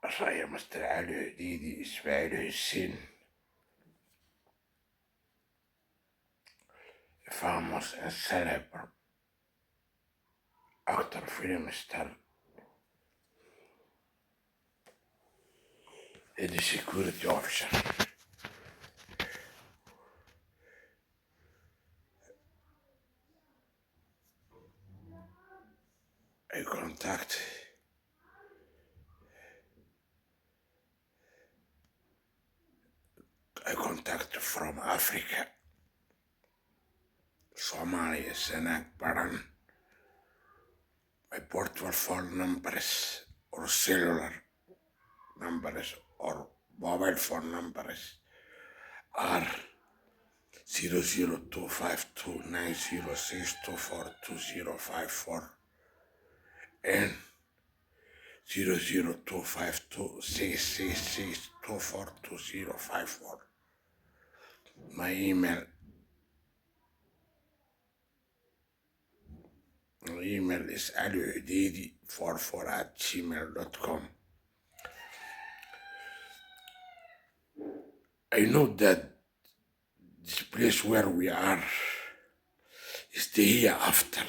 I am Mr. Ali Hudaydi Ismail Hussein, a famous and celebre actor, film star, and a security officer. I contact from Africa So'ma'li Sana'g Badhan. My portable phone numbers or cellular numbers or mobile phone numbers are 0025290624254 and 0025266624254. My email is alihudaydi44@gmail.com. I know that this place where we are is the hereafter.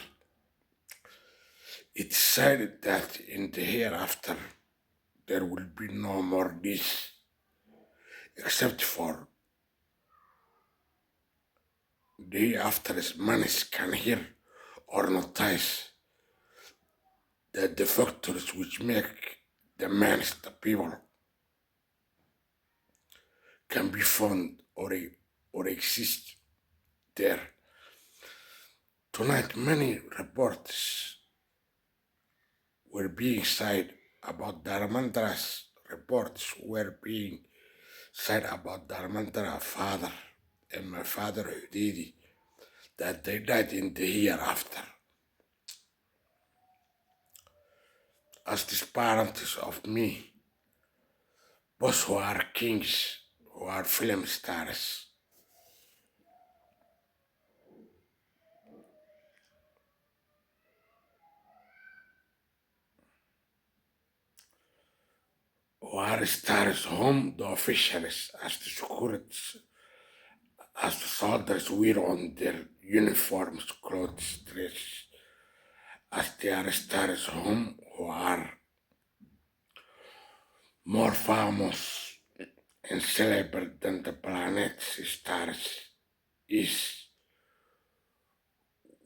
It's decided that in the hereafter there will be no more this, except for the hereafter is man can hear or notice that the factors which make the man the people can be found or exist there. Tonight, many reports were being said about Dharmandra's reports were being said about Dharmandra's father and my father Hudaydi, that they died in the hereafter. As these parents of me, both who are kings, who are film stars, who are stars whom the officials as the securities, as the soldiers wear on their uniforms, clothes, dresses, as they are stars whom who are more famous and celebre than the planet stars is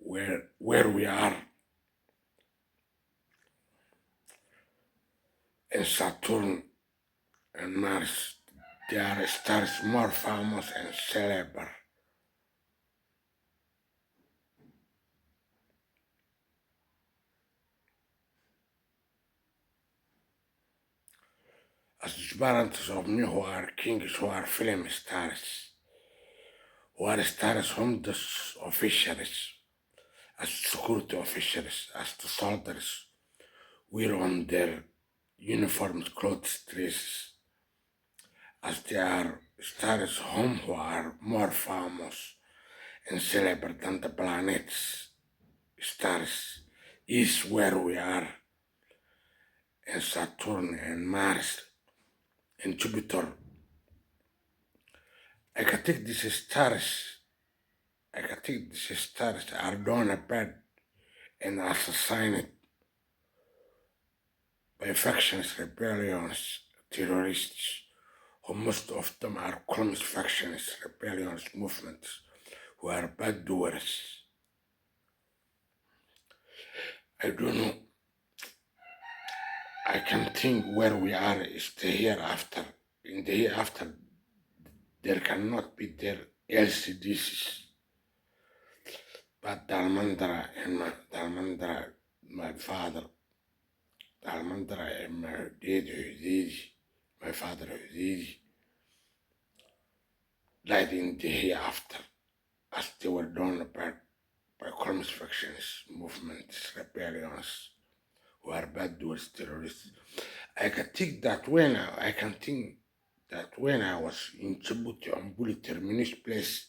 where we are in Saturn and Mars. They are stars more famous and celebre. As the parents of me who are kings, who are film stars, who are stars whom the officials, as security officials, as the soldiers wear on their uniforms, clothes, dresses, as they are stars whom who are more famous and celebre than the planets, stars, is where we are, and Saturn and Mars and Jupiter. I can take these stars are done bad and assassinated by factions, rebellions, terrorists, who most of them are communist factions, rebellions, movements, who are bad doers. I don't know. I can think where we are is the hereafter. In the hereafter, there cannot be there LCDs. But Dharmandra, my father, Dharmandra and my dady, my father Hudaydi, died in the hereafter, as they were done by communist factions, movements, rebellions, who are bad doers, terrorists. I can think that when I was in Djibouti on Bully Terminus place,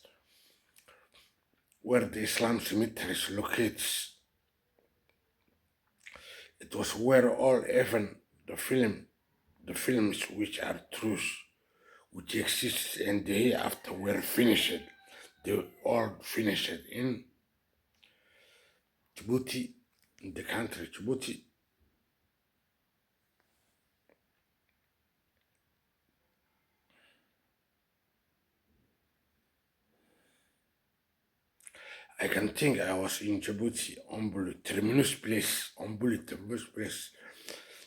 where the Islam cemetery is located, it was where all even the film the films which are truth, which exists and the hereafter were finished. They all finished in Djibouti, in the country Djibouti. I can think I was in Djibouti, Terminus place,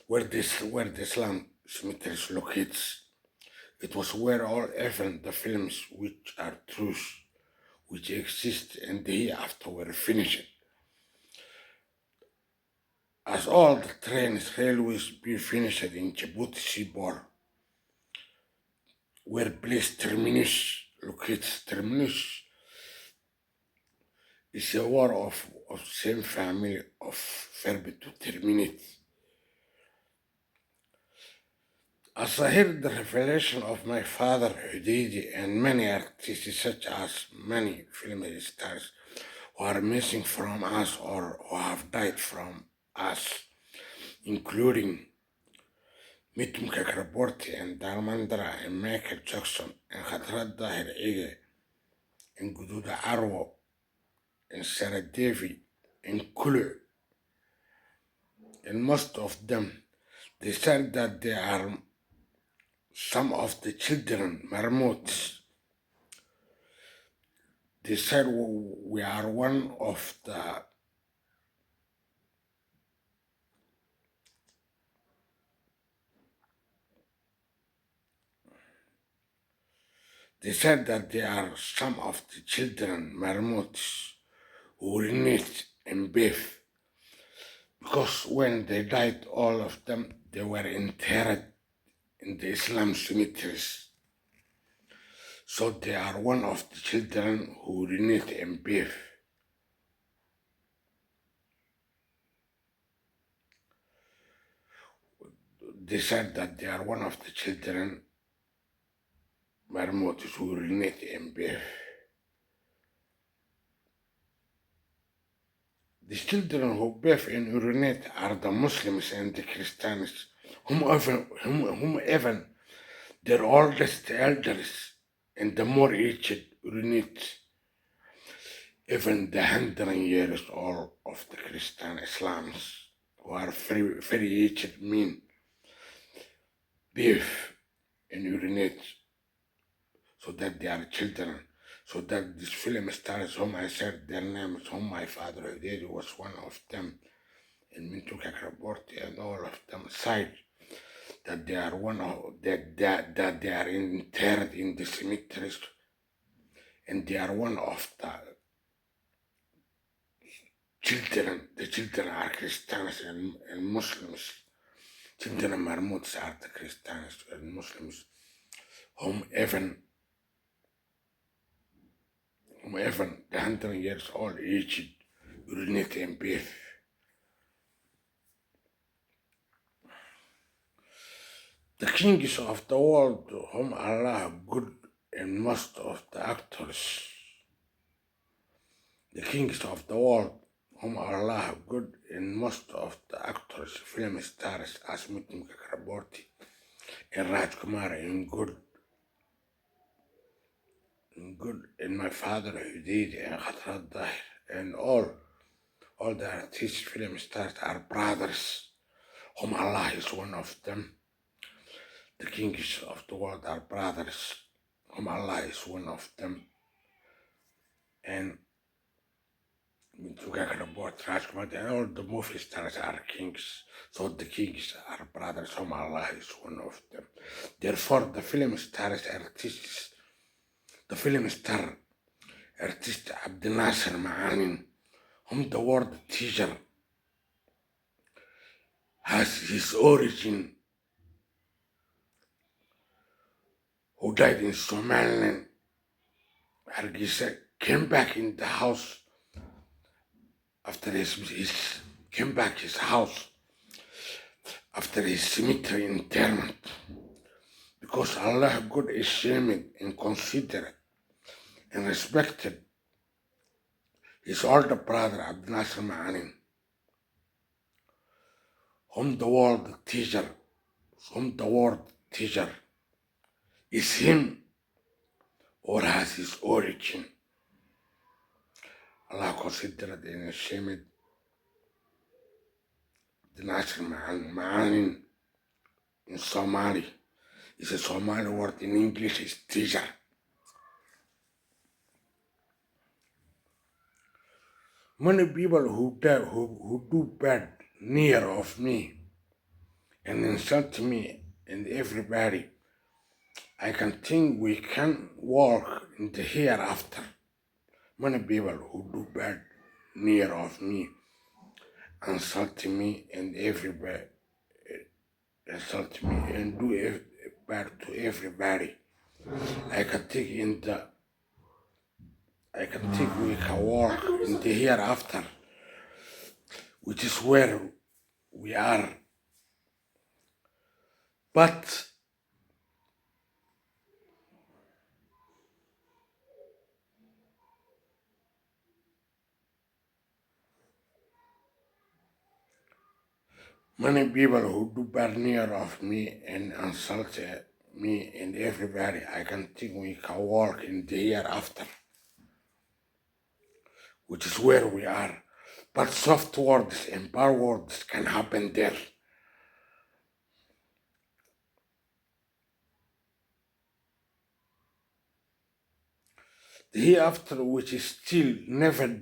where the Islam cemetery is located. It was where all even the films which are truth, which exist and the hereafter were finished. As all the trains, railways be finished in Djibouti seaboard, where place Terminus locates. Terminus is a word of same family of verb to terminate. As I heard the revelation of my father Hudaydi and many artists such as many film stars who are missing from us or who have died from us, including Mitum Kakraborty and Darmandra and Michael Jackson and Khatrat Dahir Ege and Gududa Arwo and Sarah Devi and Kulu. And most of them, they said that they are some of the children, marmots. They said we are one of the They said that they are some of the children, marmots, who urinate and bathe. Because when they died, all of them, they were interred in the Islam cemeteries. So they are one of the children who urinate and bathe. They said that they are one of the children, marmots, who urinate and bathe. The children who bathe and urinate are the Muslims and the Christians, whom even their oldest elders and the more aged urinate. Even the 100 years old of the Christian Islams, who are very, very aged men, bathe and urinate so that they are children. So that these film stars whom I said their names, whom my father Hudaydi was one of them, and Mintu Kakraborty and all of them said that they are one of that they are interred in the cemeteries, and they are one of the children. The children are Christians and Muslims. Children and marmots are the Christians and Muslims, whom even the 100 years old aged urinate and bathe. The kings of the world, whom Allah good and most of the actors. The kings of the world, whom Allah good and most of the actors, film stars as Mutim Kakraborty and Rajkumar in good, and my father Hudaydi and Khatrat Dahir and all the artists, film stars are brothers, whom Allah is one of them. The kings of the world are brothers, whom Allah is one of them. And Rajkumar and all the movie stars are kings. So the kings are brothers, whom Allah is one of them. Therefore, the film stars artists, the film star artist Abdel Nasser Ma'anin, whom the word teacher has his origin, who died in Somaliland, Hargeisa, came back in the house after his house after his cemetery interment, because Allah good esteemed and considerate and respected his older brother Abdel Nasser Ma'anin, whom the world teacher whom the word teacher is him or has his origin. Allah considered in Shemid the Nasr Ma'anin in Somali. It's a Somali word in English is teacher. Many people who do bad near of me and insult me and everybody, I can think we can walk in the hereafter. Many people who do bad near of me, insult me and everybody, insult me and do bad to everybody. I can think we can walk in the hereafter, which is where we are. But many people who do bad near of me and insult me and everybody, I can think we can walk in the hereafter, which is where we are. But soft words and bad words can happen there. The hereafter, which is still never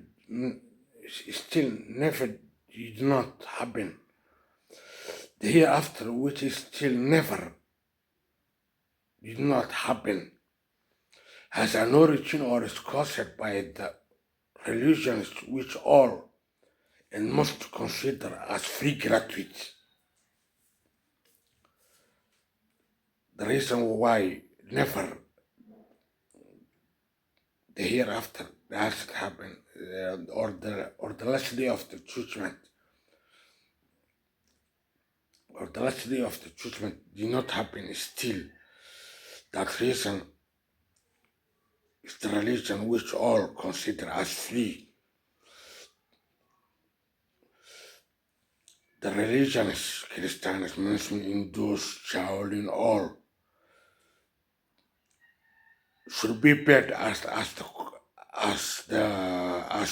did not happen. The hereafter, which is still never did not happen, has an origin or is caused by the religions which all and must consider as free gratuity. The reason why never the hereafter has happened, or the last day of the judgment, or the last day of the judgment did not happen still. That reason is the religion which all consider as free. The religions, Christians, Muslims, Hindus, Shaolin, all should be paid as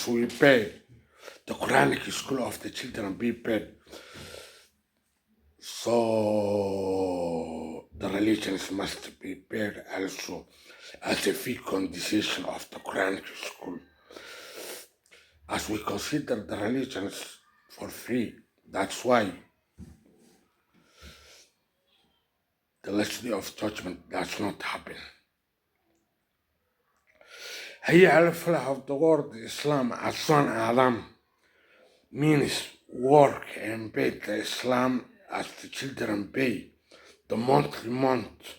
we pay the Quranic school of the children be paid. So the religions must be paid also as a fee condition of the Quranic school. As we consider the religions for free, that's why the last day of judgment does not happen. Hayya al-falah of the word Islam as son Adam means work and pay the Islam as the children pay the monthly amount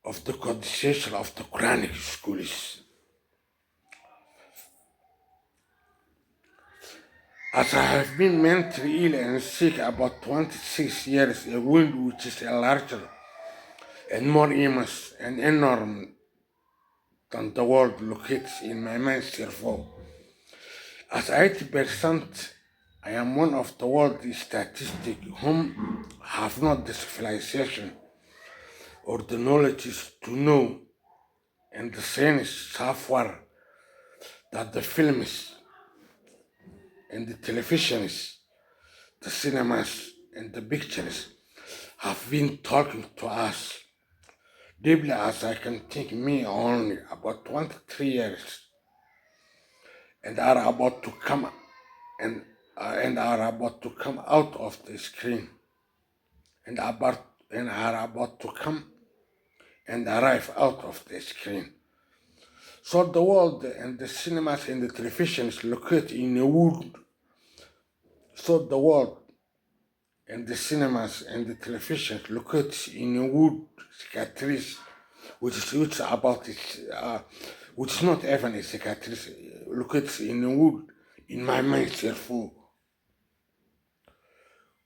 of the coordination of the Quranic schools. As I have been mentally ill and sick about 26 years, a wound which is a larger and more immense and enormous than the world locates in my mind, therefore. As 80%, I am one of the world's statistics whom have not the civilization or the knowledge to know and the sense software that the films and the televisions, the cinemas and the pictures have been talking to us. Deeply as I can think, me only about 23 years and are about to come out of the screen and are about to come and arrive out of the screen. So the world and the cinemas and the televisions located in a wood. So the world and the cinemas and the televisions located in a wood cicatrice, which is not even a cicatrice, located in a wood in my mind, therefore,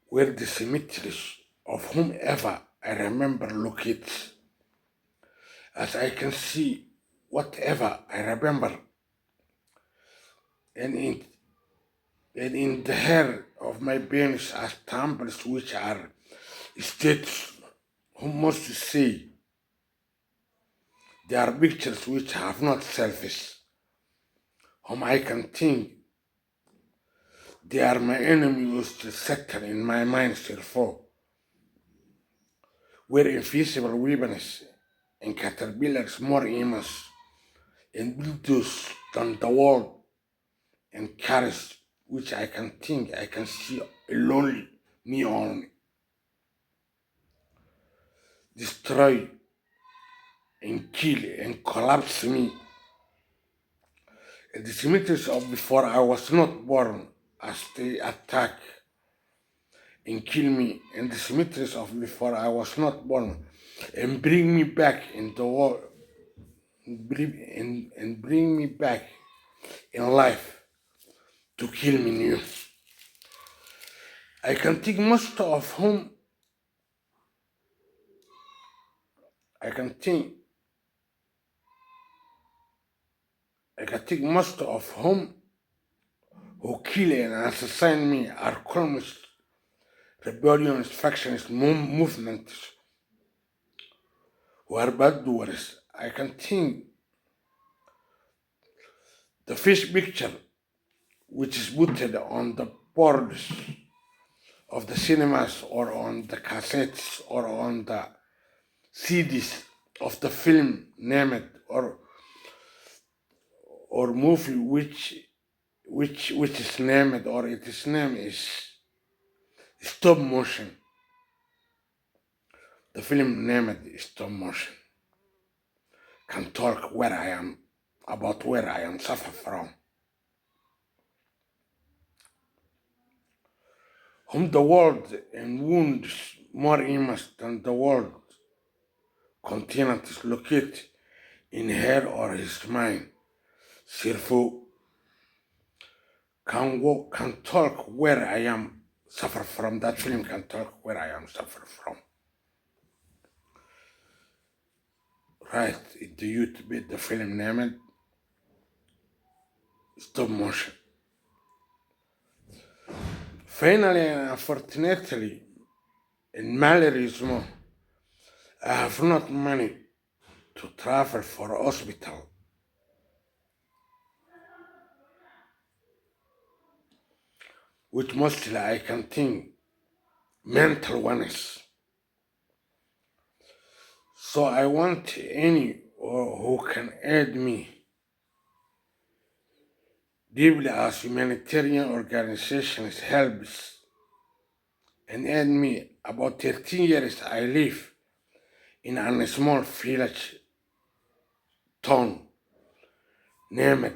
where the cemeteries of whomever I remember locates, as I can see whatever I remember, and in the hair of of my penis as temples which are states who must say they are pictures which have not selfish, whom I can think they are my enemies to settle in my mind therefore, where invisible weapons and caterpillars more immense and builders than the world and carries which I can think I can see alone me only. Destroy and kill and collapse me. And the cemeteries of before I was not born as they attack and kill me, and the cemeteries of before I was not born and bring me back in the world and bring me back in life to kill me new. I can think most of whom I can think most of whom who kill and assassinate me are communist, rebellions, factions, movements who are bad doers. I can think the fish picture which is put on the boards of the cinemas or on the cassettes or on the CDs of the film named or movie which is named or its name is stop motion. The film named stop motion can talk where I am about where I am suffer from. Whom the world and wounds more immense than the world continent is located in her or his mind. Therefore, can talk where I am suffer from. That film can talk where I am suffer from. Right, it the youth bit the film named stop motion. Finally and unfortunately, in malarismo, I have not money to travel for hospital. Which mostly I can think mental ones. So I want any who can aid me deeply as humanitarian organizations helps and aid me. About 13 years I live in a small village town named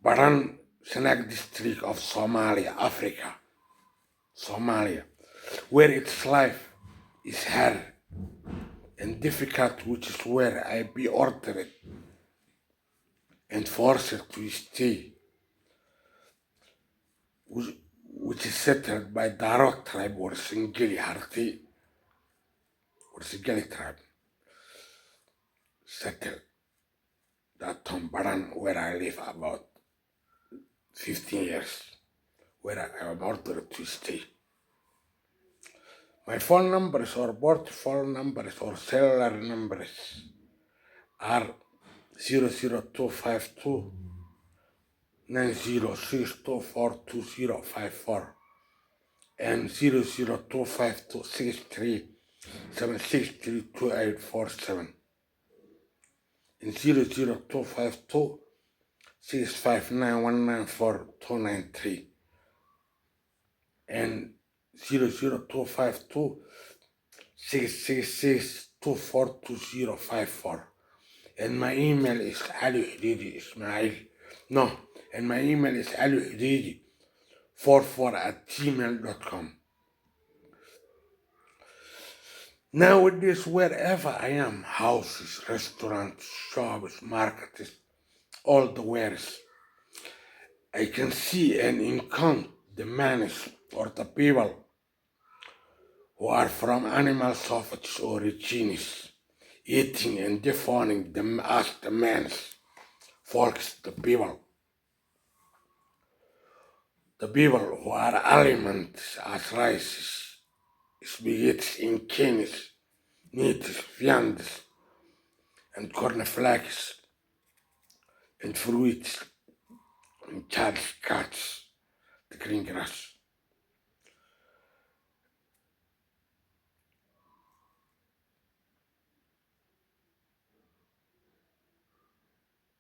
Badhan Sana'g district of Somalia, Africa, Somalia, where its life is hard and difficult, which is where I be ordered and forced to stay, which is settled by Darot tribe or Singeli Harti or Singeli tribe. Settled that town Badhan where I live about 15 years, where I am ordered to stay. My phone numbers or board phone numbers or cellular numbers are 00252 906242054 and 0025263763247 and 00252659194 and 00252 666242054 and my email is Ali Hudaydi Ismail. No, and my email is Ali Hudaydi 44@gmail.com. Nowadays, wherever I am, houses, restaurants, shops, markets, all the wares, I can see and encounter the menace or the people who are from animal savages or origins, eating and devouring them as the men's, folks, the people. the people who are aliments as rices, spaghetti in cans, meats, viands, and cornflakes, and fruits, and child's cats, the green grass.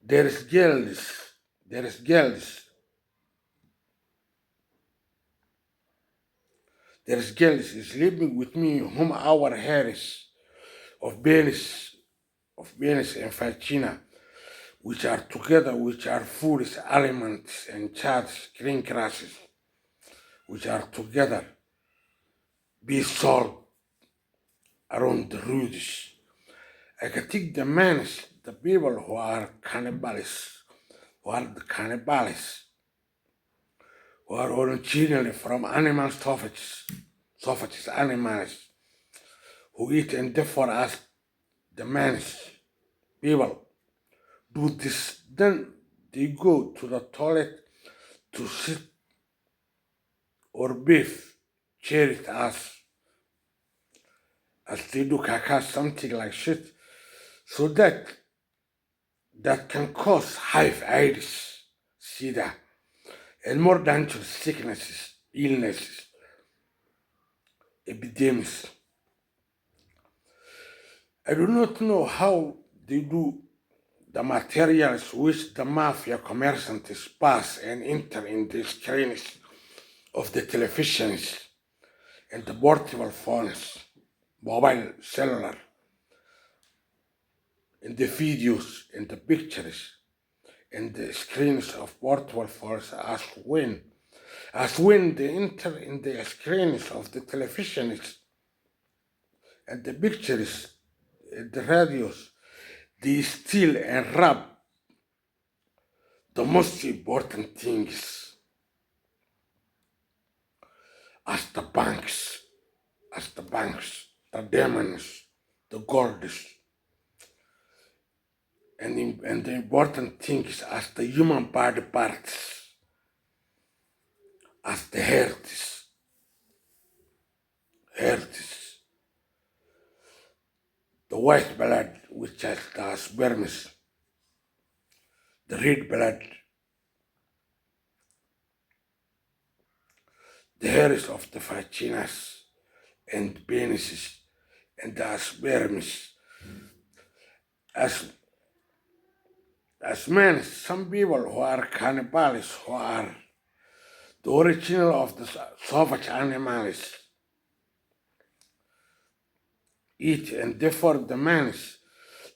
There is girls, there is girls, there is girls sleeping with me whom our hairs of Venus and Vagina, which are together, which are foods, aliments, and charts, green grasses, which are together, be sold around the roots. I can take the men, the people who are cannibals, who are the cannibals, who are originally from animal sausages, animals, who eat and therefore as the men's people do this, then they go to the toilet to sit or beef, share it as they do caca, something like shit, so that can cause hiv, AIDS, sida, and more dangerous sicknesses, illnesses, epidemics. I do not know how they do the materials which the mafia commerciants pass and enter in the screens of the televisions and the portable phones, mobile, cellular, and the videos and the pictures and the screens of portable phones as when they enter in the screens of the televisions and the pictures and the radios, they steal and rob the most important things as the banks, the diamonds, the golds, and the important things as the human body parts, as the hearts, the white blood, which is the sperms, the red blood, the hairs of the vaginas and penises, and the sperms. As men, some people who are cannibals, who are the original of the savage animals, eat, and therefore the men,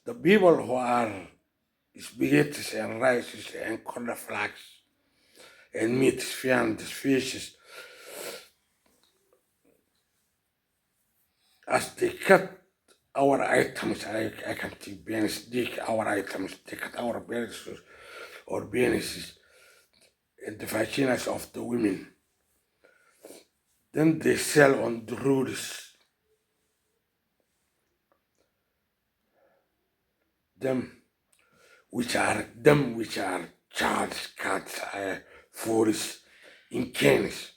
the people who are spaghetti and rices and cornflakes and meats, viands, fishes, as they cut our items, I can take penis, dig our items, they cut our penises or penises and the vaginas of the women. Then they sell on the roads, them which are charged cats, foods in cans.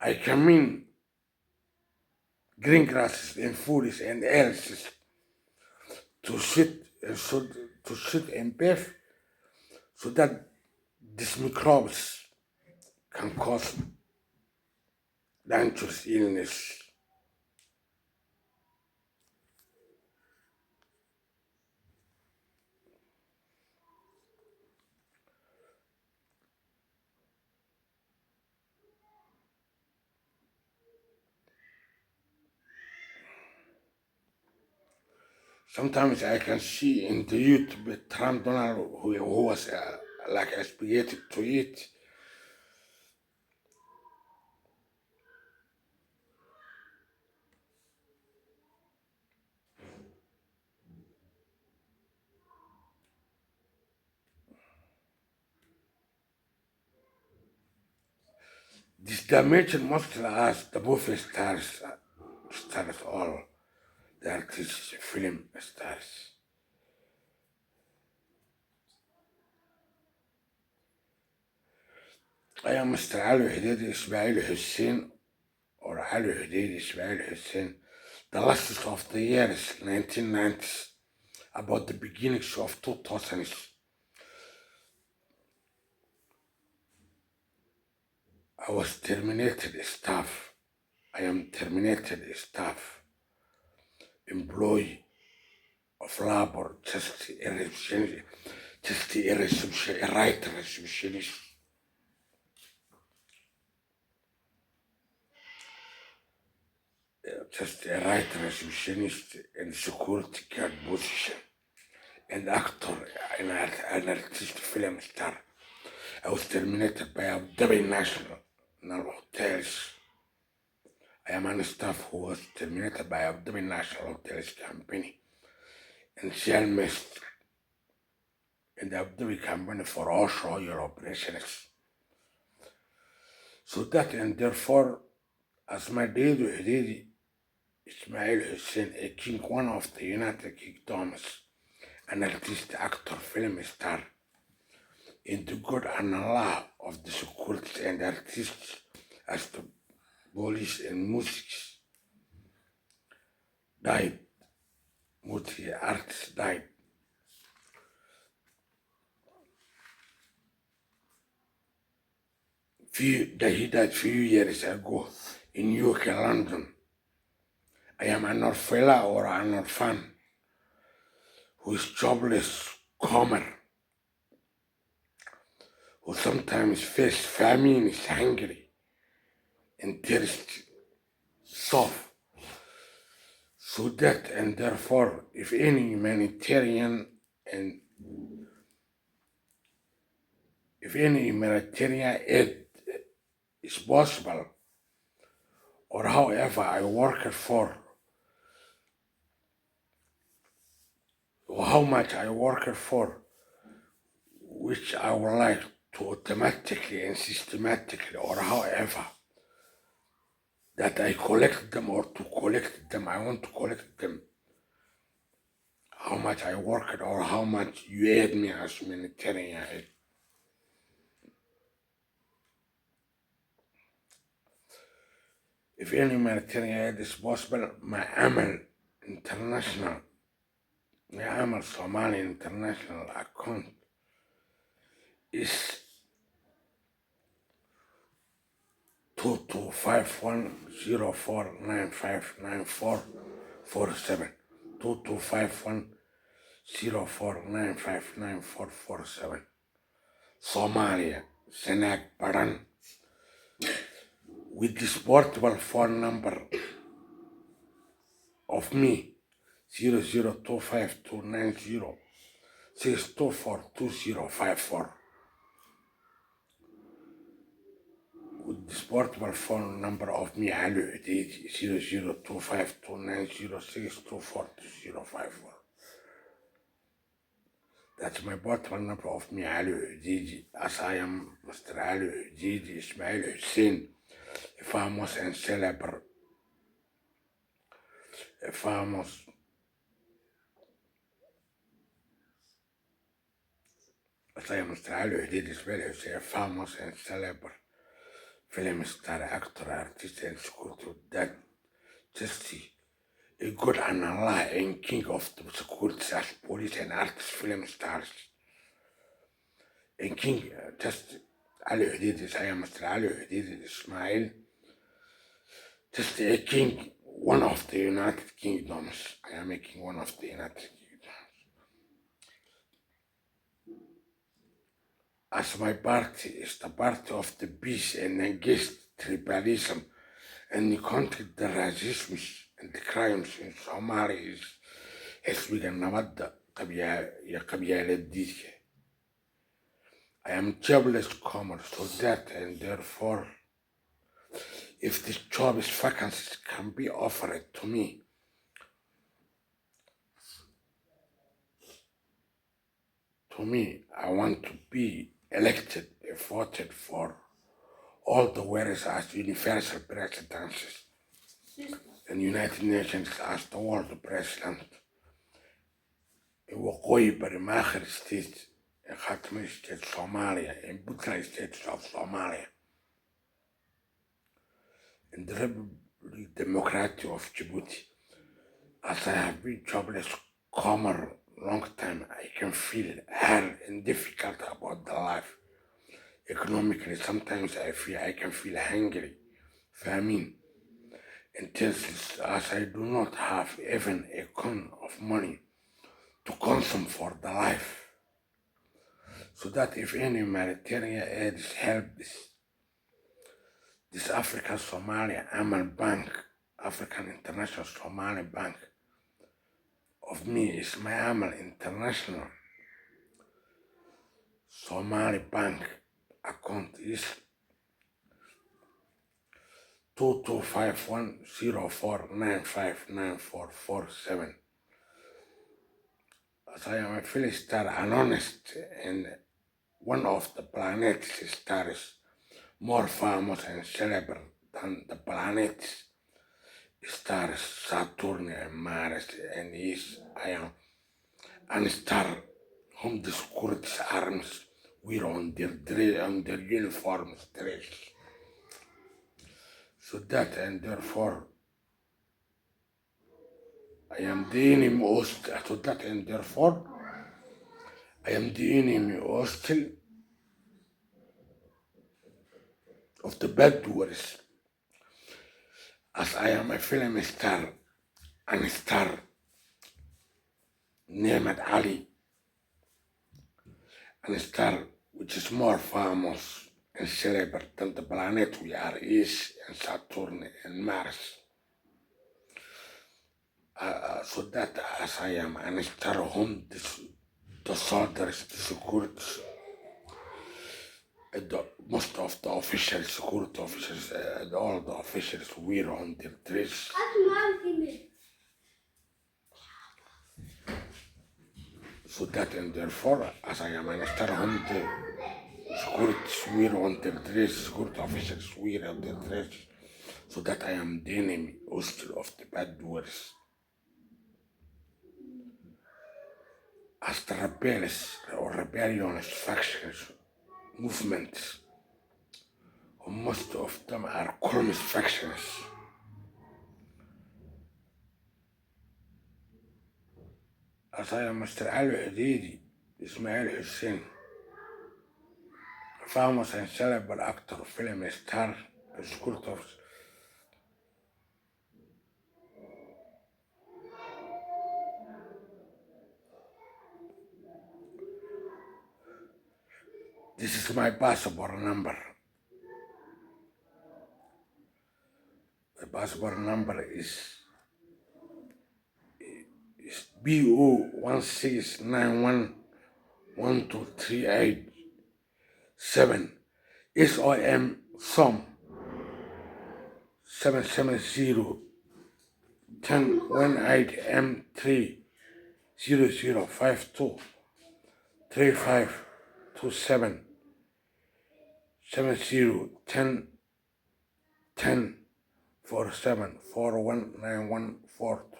I can mean green grasses and foods and else to sit to sit and bathe so that these microbes can cause dangerous illness. Sometimes I can see in the YouTube Trump Donald who was like spaghetti to eat. This dimension mostly as the movie stars all the artists, film stars. I am Mr. Ali Hudaydi Ismail Hussein, or Ali Hudaydi Ismail Hussein. The last of the years 1990s, about the beginnings of 2000s. I was terminated staff. I am terminated staff, employee of labor, just a right receptionist. Just a right receptionist and security guard position, and actor and an artist film star. I was terminated by Abu Dhabi National Hotels. I am a staff who was terminated by Abu Dhabi National Hotels Company and Shalmist in the Abu Dhabi Company for offshore oil operations. So that, and therefore, as my Dady Hudaydi Ismail Hussein, a king, one of the United Kingdoms, an artist, actor, film star, in the good and Allah of the security and artists as the police and music died, multi artists died. He died few years ago in UK, London. I am an orphan or an orphan who is jobless, comer, who sometimes face famine, is hungry, and thirsty, soft. So that, and therefore, if any humanitarian aid is possible, or however I worked for, or how much I worked for, which I would like to automatically and systematically, or however, that I collect them or to collect them, I want to collect them, how much I worked or how much you aid me as humanitarian aid. If any humanitarian aid is possible, my Amal So'ma'li international account is 225104959447. 225104959447. Somalia, Sana'g Badhan, with this portable phone number of me, 00252906242054. With this portable phone number of me, Ali Hudaydi, 00252906242054. That's my portable number of me, Ali Hudaydi, as I am Mr. Ali Hudaydi Ismail Hussein, a famous and celebre, a famous as I am Mr. Ali Hudaydi Ismail Hussein, a famous and celebre film star, actor, artist, and security, that just a good and Allah and king of the security as police and artists, film stars, and king, just Ali Hudaydi, I am Mr. Ali Hudaydi Ismail, just a king, one of the United Kingdoms. I am a king, one of the United Kingdoms. As my party is the party of the peace and against tribalism and the country the racism and the crimes in Somalia is حزب nabadda qabyaaladdiidka. I am jobless comer, so that, and therefore, if this job is vacancies can be offered to me, I want to be elected, voted for all the words as universal presidencies and United Nations as the world president. In Waqooyi Bari Maakhir State in Khatmi State, Somalia, in Puntland State of Somalia, in the Republic Democratic of Djibouti. As I have been jobless for a long time, I can feel hard and difficult about the life. Economically, sometimes I can feel hungry, famine, intense, as I do not have even a con of money to consume for the life. So that if any humanitarian aid helps, this Africa So'ma'li Amal Bank, African International Somali Bank, of me is my Amal International Somali Bank account is 225104959447. As I am a fellow star and honest, and one of the planet's stars more famous and celebre than the planets stars Saturn and Mars and Eath. I am a star whom the security arms wear on their uniforms dress. So that and therefore I am the enemy hostile. So that and therefore I am the enemy hostile of the bad doers, as I am a film star and star named Ali, and a star which is more famous and celebre than the planet we are is, and Saturn and Mars. So that as I am an star whom the soldiers, the security, most of the officials, security officers, and all the officials wear on their dress. So that and therefore, as I am an star whom the security wear on their dress, security officers wear on their dress, so that I am the enemy hostile of the bad doers. As the rebellious or rebellious factions, movements, or most of them are columnist factions. As I am Mr. Ali Hudaydi Ismail Hussein, a famous and celebre actor, film star, and security officer. This is my passport number. The passport number is BO 16911238 SOM 770 1018 M3 0052 3527 70 10 10 47 419142.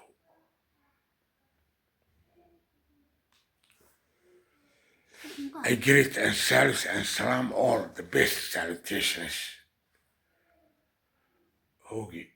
I greet and salute and salam all the best salutations. Hoagie.